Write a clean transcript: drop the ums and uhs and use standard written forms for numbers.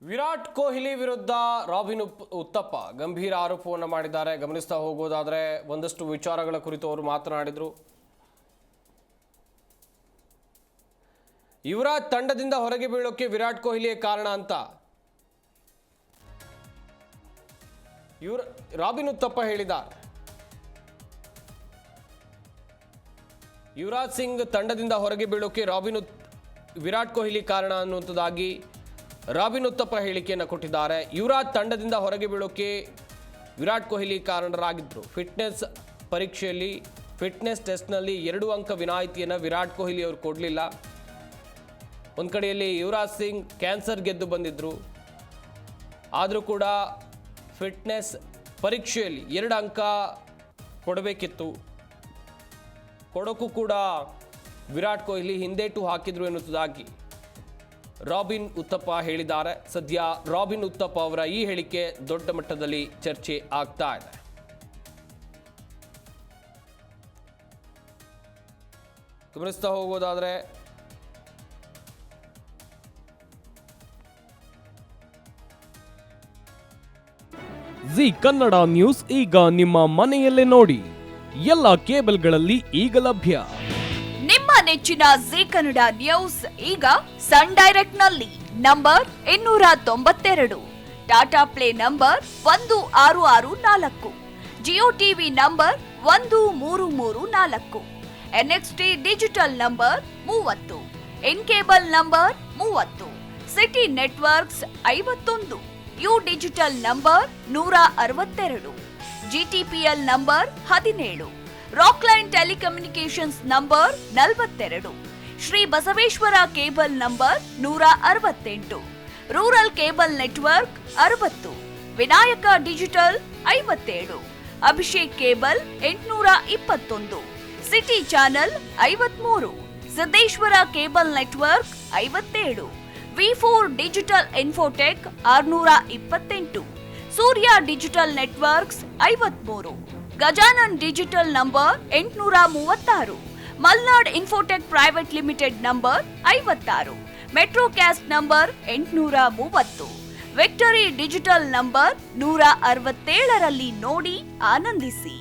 ವಿರಾಟ್ ಕೊಹ್ಲಿ ವಿರುದ್ಧ ರಾಬಿನ್ ಉತ್ತಪ್ಪ ಗಂಭೀರ ಆರೋಪವನ್ನು ಮಾಡಿದ್ದಾರೆ. ಗಮನಿಸ್ತಾ ಹೋಗೋದಾದ್ರೆ ಒಂದಷ್ಟು ವಿಚಾರಗಳ ಕುರಿತು ಅವರು ಮಾತನಾಡಿದರು. ಯುವರಾಜ್ ತಂಡದಿಂದ ಹೊರಗೆ ಬೀಳೋಕೆ ವಿರಾಟ್ ಕೊಹ್ಲಿಯೇ ಕಾರಣ ಅಂತ ರಾಬಿನ್ ಉತ್ತಪ್ಪ ಹೇಳಿದ್ದಾರೆ. ಯುವರಾಜ್ ಸಿಂಗ್ ತಂಡದಿಂದ ಹೊರಗೆ ಬೀಳೋಕೆ ವಿರಾಟ್ ಕೊಹ್ಲಿ ಕಾರಣ ಅನ್ನುವಂಥದ್ದಾಗಿ ರಾಬಿನ್ ಉತ್ತಪ್ಪ ಹೇಳಿಕೆಯನ್ನು ಕೊಟ್ಟಿದ್ದಾರೆ. ಯುವರಾಜ್ ತಂಡದಿಂದ ಹೊರಗೆ ಬೀಳೋಕೆ ವಿರಾಟ್ ಕೊಹ್ಲಿ ಕಾರಣರಾಗಿದ್ದರು. ಫಿಟ್ನೆಸ್ ಟೆಸ್ಟ್ನಲ್ಲಿ 2 ಅಂಕ ವಿನಾಯಿತಿಯನ್ನು ವಿರಾಟ್ ಕೊಹ್ಲಿ ಅವರು ಕೊಡಲಿಲ್ಲ. ಒಂದು ಕಡೆಯಲ್ಲಿ ಯುವರಾಜ್ ಸಿಂಗ್ ಕ್ಯಾನ್ಸರ್ ಗೆದ್ದು ಬಂದಿದ್ದರು. ಆದರೂ ಕೂಡ ಫಿಟ್ನೆಸ್ ಪರೀಕ್ಷೆಯಲ್ಲಿ 2 ಅಂಕ ಕೊಡಬೇಕಿತ್ತು. ಕೊಡೋಕ್ಕೂ ಕೂಡ ವಿರಾಟ್ ಕೊಹ್ಲಿ ಹಿಂದೇಟು ಹಾಕಿದ್ರು ಎನ್ನುವುದಾಗಿ ರಾಬಿನ್ ಉತ್ತಪ್ಪ ಹೇಳಿದ್ದಾರೆ. ಸದ್ಯ ರಾಬಿನ್ ಉತ್ತಪ್ಪ ಅವರ ಈ ಹೇಳಿಕೆ ದೊಡ್ಡ ಮಟ್ಟದಲ್ಲಿ ಚರ್ಚೆ ಆಗ್ತಾ ಇದೆ. ಗಮನಿಸ್ತಾ ಹೋಗೋದಾದ್ರೆ ಜಿ ಕನ್ನಡ ನ್ಯೂಸ್ ಈಗ ನಿಮ್ಮ ಮನೆಯಲ್ಲೇ ನೋಡಿ. ಎಲ್ಲ ಕೇಬಲ್ಗಳಲ್ಲಿ ಈಗ ಲಭ್ಯ. ನಿಮ್ಮ ನೆಚ್ಚಿನ ಜಿ ಕನ್ನಡ ನ್ಯೂಸ್ ಈಗ ಸನ್ ಡೈರೆಕ್ಟ್ ನಲ್ಲಿ number 292, Tata Play number 1664, Jio TV number 1334, NXT digital number 30, in cable number 30, Siti Networks 51, U digital number 162, GTPL number 17, Rockline telecommunications number 42, Shri Basaveshwara cable number 168, rural cable network 60, Vinayaka digital 57, Abhishek cable 821, city channel 53, Siddeshwara cable network 57, ವಿ4 digital infotech 628, Surya digital networks 53, Gajanan digital number 836, Malnad infotech private limited number 56, Metrocast number 830, victory digital number 167ರಲ್ಲಿ ನೋಡಿ ಆನಂದಿಸಿ.